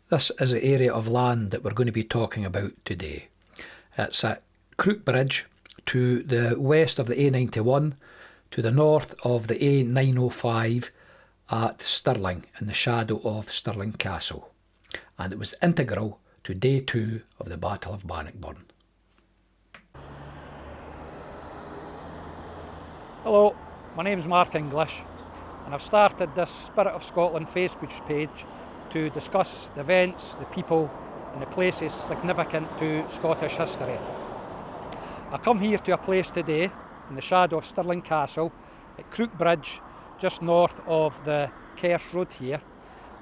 This is the area of land that we're going to be talking about today. It's at Crook Bridge, to the west of the A91, to the north of the A905 at Stirling, in the shadow of Stirling Castle. And it was integral to day 2 of the Battle of Bannockburn. Hello, my name's Mark English, and I've started this Spirit of Scotland Facebook page to discuss the events, the people and the places significant to Scottish history. I come here to a place today in the shadow of Stirling Castle at Crook Bridge, just north of the Kersh Road here,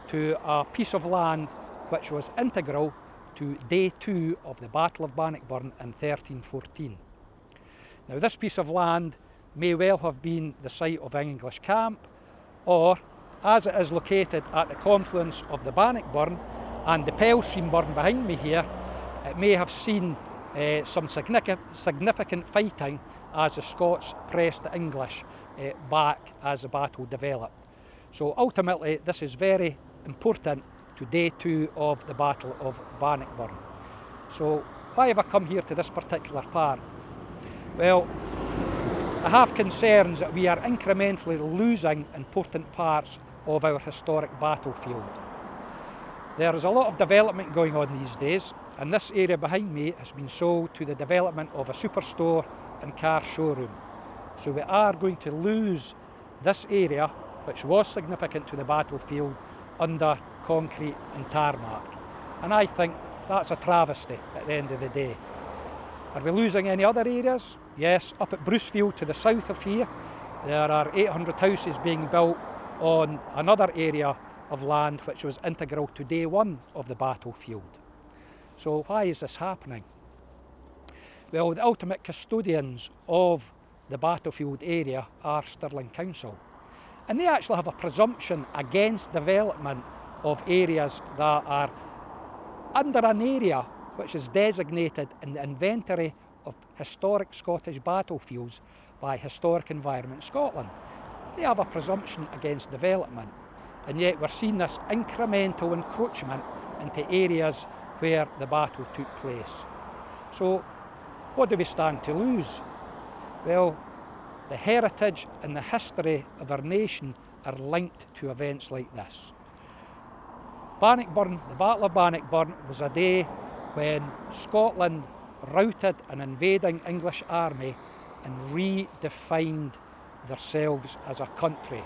to a piece of land which was integral to day 2 of the Battle of Bannockburn in 1314. Now, this piece of land may well have been the site of an English camp, or as it is located at the confluence of the Bannockburn and the Pell Stream burn behind me here, it may have seen some significant fighting as the Scots pressed the English back as the battle developed. So ultimately this is very important to day 2 of the Battle of Bannockburn. So why have I come here to this particular part? Well, I have concerns that we are incrementally losing important parts of our historic battlefield. There is a lot of development going on these days, and this area behind me has been sold to the development of a superstore and car showroom. So we are going to lose this area, which was significant to the battlefield, under concrete and tarmac. And I think that's a travesty at the end of the day. Are we losing any other areas? Yes, up at Brucefield to the south of here, there are 800 houses being built on another area of land which was integral to day 1 of the battlefield. So why is this happening? Well, the ultimate custodians of the battlefield area are Stirling Council, and they actually have a presumption against development of areas that are under an area which is designated in the inventory of historic Scottish battlefields by Historic Environment Scotland. They have a presumption against development, and yet we're seeing this incremental encroachment into areas where the battle took place. So what do we stand to lose? Well, the heritage and the history of our nation are linked to events like this. Bannockburn, the Battle of Bannockburn, was a day when Scotland routed an invading English army and redefined themselves as a country.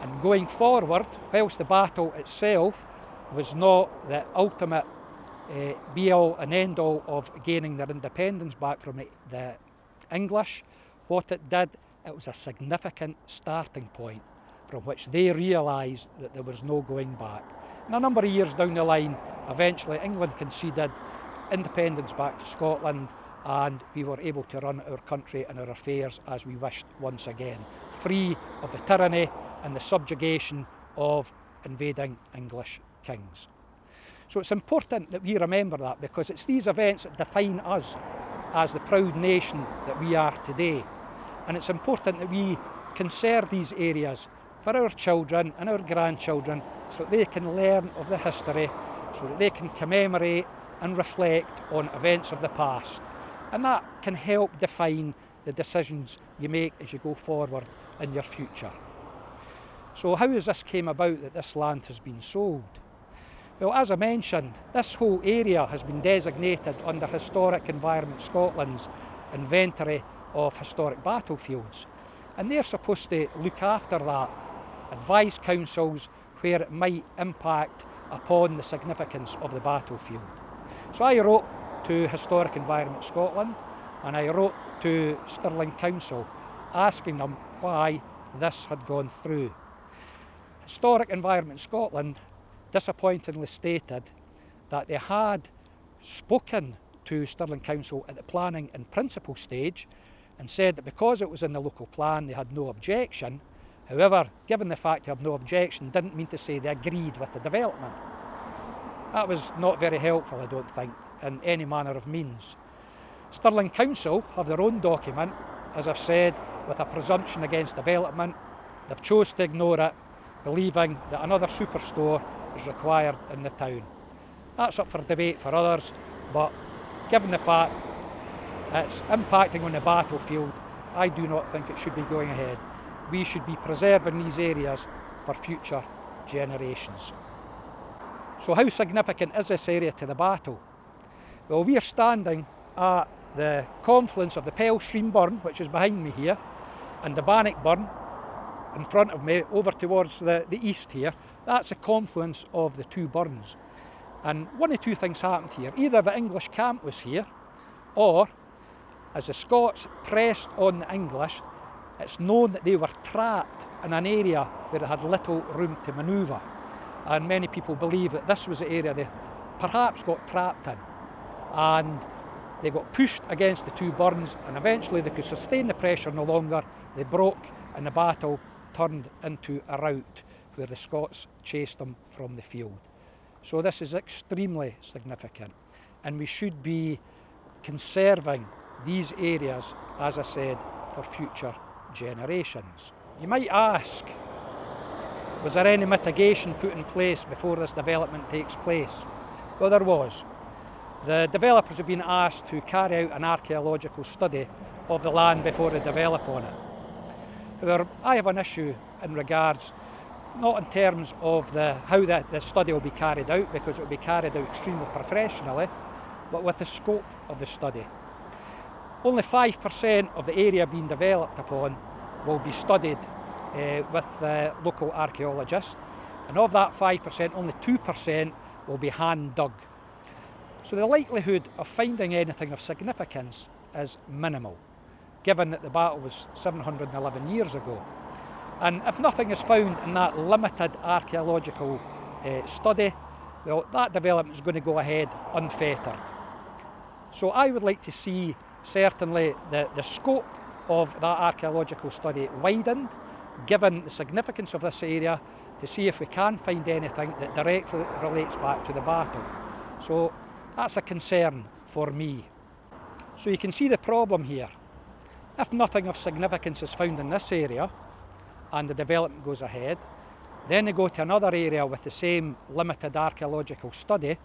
And going forward, whilst the battle itself was not the ultimate be-all and end-all of gaining their independence back from the English, what it did, it was a significant starting point from which they realised that there was no going back. And a number of years down the line, eventually England conceded independence back to Scotland, and we were able to run our country and our affairs as we wished once again, free of the tyranny and the subjugation of invading English kings. So it's important that we remember that, because it's these events that define us as the proud nation that we are today. And it's important that we conserve these areas for our children and our grandchildren, so that they can learn of the history, so that they can commemorate and reflect on events of the past. And that can help define the decisions you make as you go forward in your future. So how has this came about that this land has been sold? Well, as I mentioned, this whole area has been designated under Historic Environment Scotland's inventory of historic battlefields. And they're supposed to look after that, advise councils where it might impact upon the significance of the battlefield. So I wrote to Historic Environment Scotland, and I wrote to Stirling Council asking them why this had gone through. Historic Environment Scotland disappointingly stated that they had spoken to Stirling Council at the planning and principle stage and said that because it was in the local plan they had no objection. However, given the fact they have no objection didn't mean to say they agreed with the development. That was not very helpful, I don't think, in any manner of means. Stirling Council have their own document, as I've said, with a presumption against development. They've chose to ignore it, believing that another superstore is required in the town. That's up for debate for others, but given the fact it's impacting on the battlefield, I do not think it should be going ahead. We should be preserving these areas for future generations. So how significant is this area to the battle? Well, we are standing at the confluence of the Pell Stream burn, which is behind me here, and the Bannockburn in front of me over towards the east here. That's a confluence of the two burns. And one of two things happened here. Either the English camp was here, or as the Scots pressed on the English, it's known that they were trapped in an area where they had little room to manoeuvre. And many people believe that this was the area they perhaps got trapped in. And they got pushed against the two burns, and eventually they could sustain the pressure no longer. They broke, and the battle turned into a rout where the Scots chased them from the field. So this is extremely significant, and we should be conserving these areas, as I said, for future generations. You might ask, was there any mitigation put in place before this development takes place? Well, there was. The developers have been asked to carry out an archaeological study of the land before they develop on it. However, I have an issue in regards, not in terms of how the study will be carried out, because it will be carried out extremely professionally, but with the scope of the study. Only 5% of the area being developed upon will be studied with local archaeologists, and of that 5%, only 2% will be hand dug. So the likelihood of finding anything of significance is minimal, given that the battle was 711 years ago. And if nothing is found in that limited archaeological study, well, that development is going to go ahead unfettered. So I would like to see certainly the scope of that archaeological study widened, given the significance of this area, to see if we can find anything that directly relates back to the battle. So that's a concern for me. So you can see the problem here. If nothing of significance is found in this area and the development goes ahead, then they go to another area with the same limited archaeological study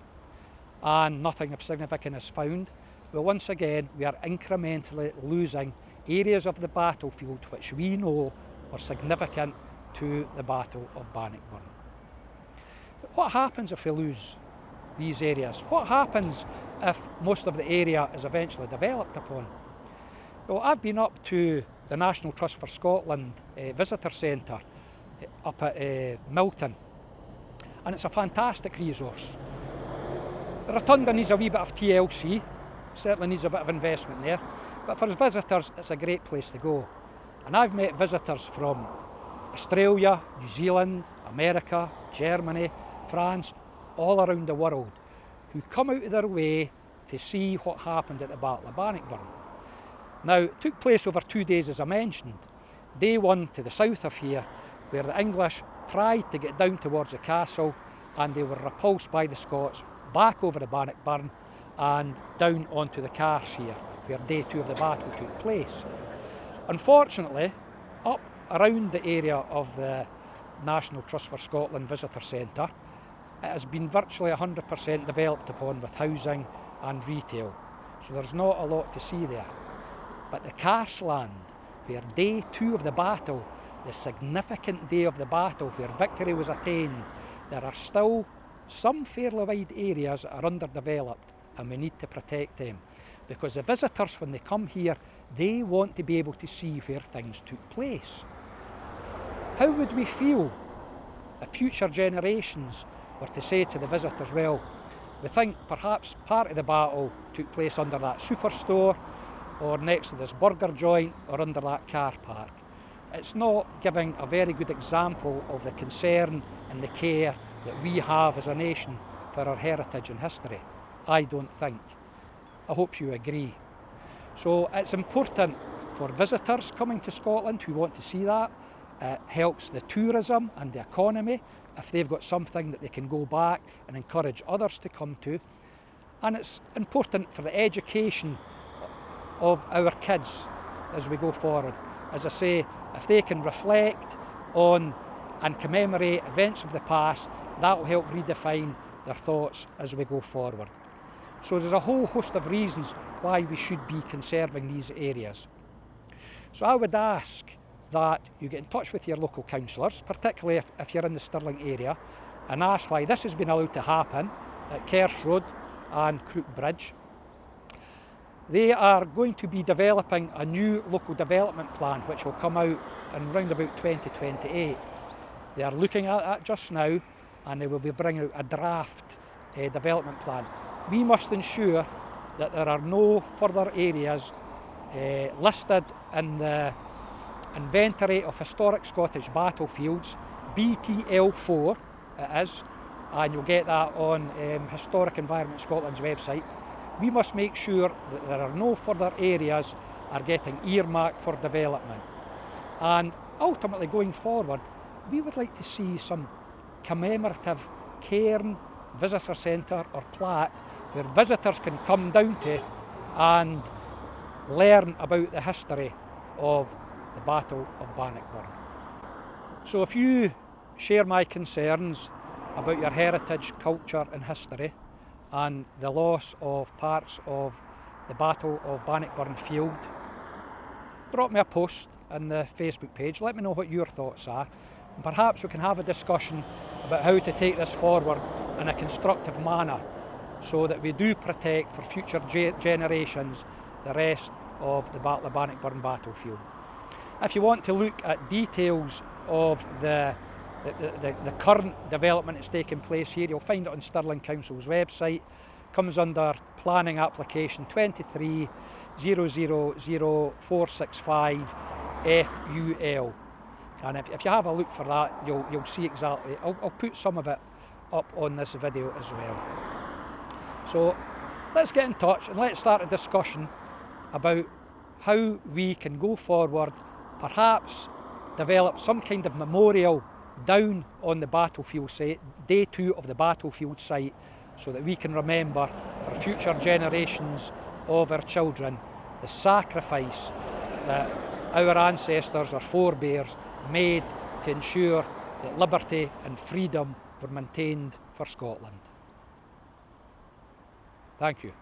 and nothing of significance is found, well, once again, we are incrementally losing areas of the battlefield which we know are significant to the Battle of Bannockburn. But what happens if we lose these areas? What happens if most of the area is eventually developed upon? Well, I've been up to the National Trust for Scotland Visitor Centre up at Milton, and it's a fantastic resource. The rotunda needs a wee bit of TLC, certainly needs a bit of investment there, but for visitors it's a great place to go. And I've met visitors from Australia, New Zealand, America, Germany, France, all around the world, who come out of their way to see what happened at the Battle of Bannockburn. Now, it took place over 2 days, as I mentioned. Day one to the south of here, where the English tried to get down towards the castle, and they were repulsed by the Scots back over the Bannockburn and down onto the Carse here, where day two of the battle took place. Unfortunately, up around the area of the National Trust for Scotland Visitor Centre, it has been virtually 100% developed upon with housing and retail, so there's not a lot to see there. But the Carse land, where day two of the battle, the significant day of the battle where victory was attained, there are still some fairly wide areas that are underdeveloped, and we need to protect them, because the visitors, when they come here, they want to be able to see where things took place. How would we feel if future generations were to say to the visitors, well, we think perhaps part of the battle took place under that superstore, or next to this burger joint, or under that car park? It's not giving a very good example of the concern and the care that we have as a nation for our heritage and history. I don't think. I hope you agree. So it's important for visitors coming to Scotland who want to see that. It helps the tourism and the economy if they've got something that they can go back and encourage others to come to. And it's important for the education of our kids as we go forward. As I say, if they can reflect on and commemorate events of the past, that will help redefine their thoughts as we go forward. So there's a whole host of reasons why we should be conserving these areas. So I would ask that you get in touch with your local councillors, particularly if you're in the Stirling area, and ask why this has been allowed to happen at Kersh Road and Crook Bridge. They are going to be developing a new local development plan which will come out in round about 2028. They are looking at that just now, and they will be bringing out a draft development plan. We must ensure that there are no further areas listed in the Inventory of Historic Scottish Battlefields, BTL4 it is, and you'll get that on Historic Environment Scotland's website. We must make sure that there are no further areas are getting earmarked for development. And ultimately going forward, we would like to see some commemorative cairn, visitor centre or plaque where visitors can come down to and learn about the history of the Battle of Bannockburn. So if you share my concerns about your heritage, culture and history and the loss of parts of the Battle of Bannockburn field, drop me a post on the Facebook page, let me know what your thoughts are, and perhaps we can have a discussion about how to take this forward in a constructive manner so that we do protect for future generations the rest of the Battle of Bannockburn battlefield. If you want to look at details of the current development that's taking place here, you'll find it on Stirling Council's website. It comes under Planning Application 2300465 FUL. And if you have a look for that, you'll see exactly. I'll put some of it up on this video as well. So let's get in touch and let's start a discussion about how we can go forward, perhaps develop some kind of memorial down on the battlefield site, day 2 of the battlefield site, so that we can remember for future generations of our children the sacrifice that our ancestors or forebears made to ensure that liberty and freedom were maintained for Scotland. Thank you.